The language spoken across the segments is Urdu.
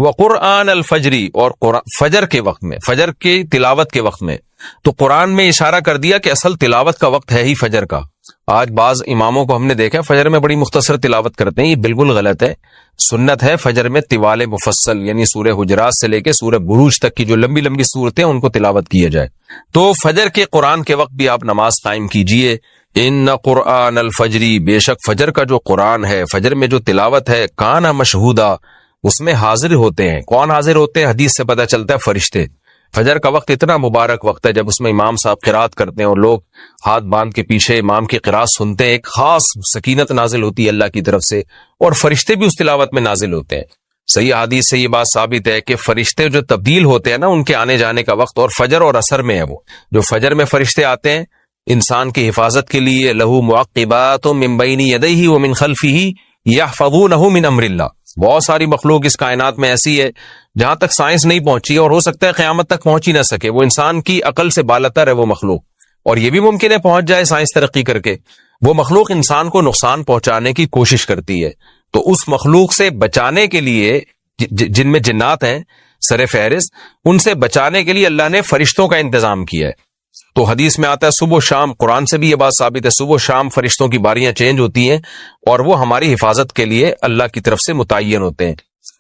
وقرآن الفجری، اور فجر کے وقت میں، فجر کی تلاوت کے وقت میں. تو قرآن میں اشارہ کر دیا کہ اصل تلاوت کا وقت ہے ہی فجر کا. آج بعض اماموں کو ہم نے دیکھا فجر میں بڑی مختصر تلاوت کرتے ہیں، یہ بالکل غلط ہے. سنت ہے فجر میں طوال مفصل، یعنی سورہ حجرات سے لے کے سورہ بروج تک کی جو لمبی لمبی صورتیں ان کو تلاوت کیا جائے. تو فجر کے قرآن کے وقت بھی آپ نماز قائم کیجئے. ان قرآن الفجری، بے شک فجر کا جو قرآن ہے، فجر میں جو تلاوت ہے، کان مشہودا، اس میں حاضر ہوتے ہیں. کون حاضر ہوتے ہیں؟ حدیث سے پتہ چلتا ہے فرشتے. فجر کا وقت اتنا مبارک وقت ہے جب اس میں امام صاحب قرات کرتے ہیں اور لوگ ہاتھ باندھ کے پیچھے امام کی قرات سنتے ہیں. ایک خاص سکینت نازل ہوتی ہے اللہ کی طرف سے، اور فرشتے بھی اس تلاوت میں نازل ہوتے ہیں. صحیح حدیث سے یہ بات ثابت ہے کہ فرشتے جو تبدیل ہوتے ہیں نا، ان کے آنے جانے کا وقت اور فجر اور عصر میں ہے. وہ جو فجر میں فرشتے آتے ہیں انسان کی حفاظت کے لیے، لہو معقبات من بین یدیہ ومن خلفہ یحفظونہ من امر اللہ. بہت ساری مخلوق اس کائنات میں ایسی ہے جہاں تک سائنس نہیں پہنچی، اور ہو سکتا ہے قیامت تک پہنچ ہی نہ سکے. وہ انسان کی عقل سے بالاتر ہے وہ مخلوق، اور یہ بھی ممکن ہے پہنچ جائے سائنس ترقی کر کے. وہ مخلوق انسان کو نقصان پہنچانے کی کوشش کرتی ہے. تو اس مخلوق سے بچانے کے لیے، جن میں جنات ہیں سر فہرست، ان سے بچانے کے لیے اللہ نے فرشتوں کا انتظام کیا ہے. تو حدیث میں آتا ہے صبح و شام، قرآن سے بھی یہ بات ثابت ہے، صبح و شام فرشتوں کی باریاں چینج ہوتی ہیں اور وہ ہماری حفاظت کے لیے اللہ کی طرف سے متعین ہوتے ہیں.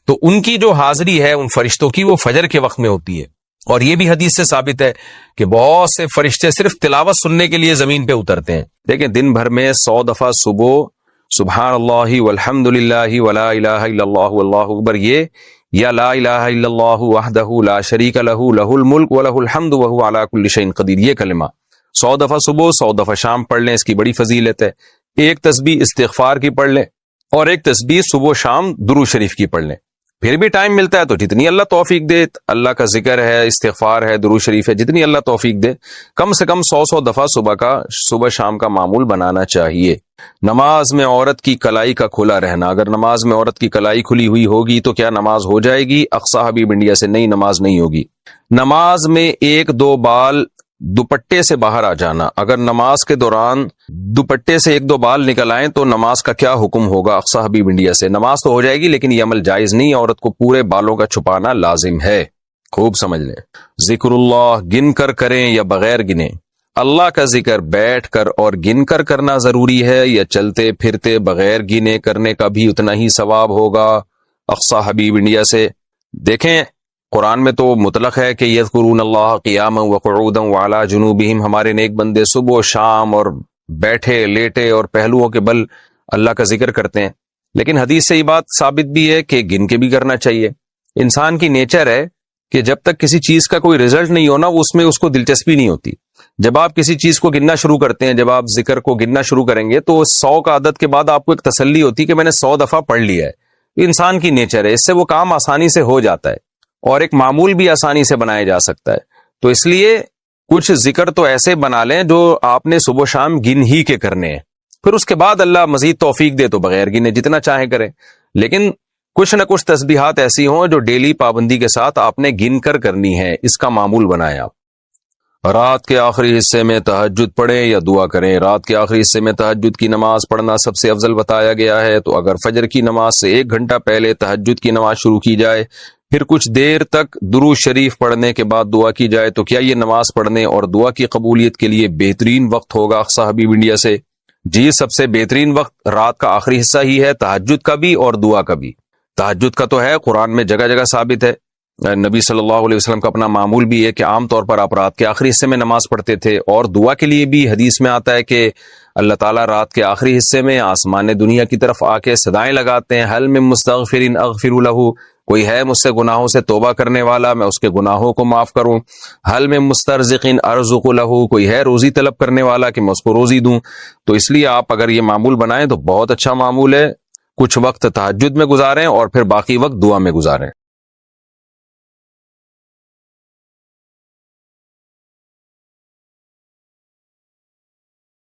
تو ان کی جو حاضری ہے ان فرشتوں کی، وہ فجر کے وقت میں ہوتی ہے. اور یہ بھی حدیث سے ثابت ہے کہ بہت سے فرشتے صرف تلاوت سننے کے لیے زمین پہ اترتے ہیں. دیکھیں دن بھر میں 100 دفعہ صبح سبحان اللہ والحمد للہ ولا الہ الا اللہ واللہ اکبر، یہ یا لا الہ الا اللہ وحدہ لا شریک لہ لہ الملک ولہ الحمد وہو علی کل شیء قدیر، یہ کلمہ 100 دفعہ صبح 100 دفعہ شام پڑھ لیں. اس کی بڑی فضیلت ہے. ایک تسبیح استغفار کی پڑھ لیں اور ایک تسبیح صبح شام درود شریف کی پڑھ لیں. پھر بھی ٹائم ملتا ہے تو جتنی اللہ توفیق دے، اللہ کا ذکر ہے، استغفار ہے، درود شریف ہے، جتنی اللہ توفیق دے، کم سے کم 100 دفعہ صبح شام کا معمول بنانا چاہیے. نماز میں عورت کی کلائی کا کھلا رہنا، اگر نماز میں عورت کی کلائی کھلی ہوئی ہوگی تو کیا نماز ہو جائے گی؟ اقصی حبیب انڈیا سے نہیں، نماز نہیں ہوگی. نماز میں 1-2 بال دوپٹے سے باہر آ جانا، اگر نماز کے دوران دوپٹے سے 1-2 بال نکل آئیں تو نماز کا کیا حکم ہوگا؟ اقصی حبیب انڈیا سے نماز تو ہو جائے گی لیکن یہ عمل جائز نہیں، عورت کو پورے بالوں کا چھپانا لازم ہے. خوب سمجھ لیں. ذکر اللہ گن کر کریں یا بغیر گنے؟ اللہ کا ذکر بیٹھ کر اور گن کر کرنا ضروری ہے یا چلتے پھرتے بغیر گنے کرنے کا بھی اتنا ہی ثواب ہوگا؟ اقصی حبیب انڈیا سے دیکھیں قرآن میں تو مطلق ہے کہ یذکرون اللہ قیاما وقعودا وعلی جنوبہم، ہمارے نیک بندے صبح و شام اور بیٹھے لیٹے اور پہلوؤں کے بل اللہ کا ذکر کرتے ہیں. لیکن حدیث سے یہ بات ثابت بھی ہے کہ گن کے بھی کرنا چاہیے. انسان کی نیچر ہے کہ جب تک کسی چیز کا کوئی رزلٹ نہیں ہونا اس میں اس کو دلچسپی نہیں ہوتی. جب آپ کسی چیز کو گننا شروع کرتے ہیں، جب آپ ذکر کو گننا شروع کریں گے تو 100 کا عدد کے بعد آپ کو ایک تسلی ہوتی کہ میں نے 100 دفعہ پڑھ لیا ہے. انسان کی نیچر ہے، اس سے وہ کام آسانی سے ہو جاتا ہے اور ایک معمول بھی آسانی سے بنایا جا سکتا ہے. تو اس لیے کچھ ذکر تو ایسے بنا لیں جو آپ نے صبح شام گن ہی کے کرنے ہیں، پھر اس کے بعد اللہ مزید توفیق دے تو بغیر گنے جتنا چاہیں کریں. لیکن کچھ نہ کچھ تسبیحات ایسی ہوں جو ڈیلی پابندی کے ساتھ آپ نے گن کر کرنی ہے، اس کا معمول بنائیں آپ. رات کے آخری حصے میں تہجد پڑھیں یا دعا کریں؟ رات کے آخری حصے میں تہجد کی نماز پڑھنا سب سے افضل بتایا گیا ہے. تو اگر فجر کی نماز سے 1 گھنٹہ پہلے تہجد کی نماز شروع کی جائے، پھر کچھ دیر تک درود شریف پڑھنے کے بعد دعا کی جائے تو کیا یہ نماز پڑھنے اور دعا کی قبولیت کے لیے بہترین وقت ہوگا؟ اقصی حبیب انڈیا سے جی سب سے بہترین وقت رات کا آخری حصہ ہی ہے، تہجد کا بھی اور دعا کا بھی. تہجد کا تو ہے قرآن میں جگہ جگہ ثابت ہے، نبی صلی اللہ علیہ وسلم کا اپنا معمول بھی ہے کہ عام طور پر آپ رات کے آخری حصے میں نماز پڑھتے تھے. اور دعا کے لیے بھی حدیث میں آتا ہے کہ اللہ تعالیٰ رات کے آخری حصے میں آسمان دنیا کی طرف آ کے صدائیں لگاتے ہیں، حل من مستغفر اغفر لہ، کوئی ہے مجھ سے گناہوں سے توبہ کرنے والا میں اس کے گناہوں کو معاف کروں. حل من مسترزق ارزق لہ، کوئی ہے روزی طلب کرنے والا کہ میں اس کو روزی دوں. تو اس لیے آپ اگر یہ معمول بنائیں تو بہت اچھا معمول ہے. کچھ وقت تہجد میں گزاریں اور پھر باقی وقت دعا میں گزاریں.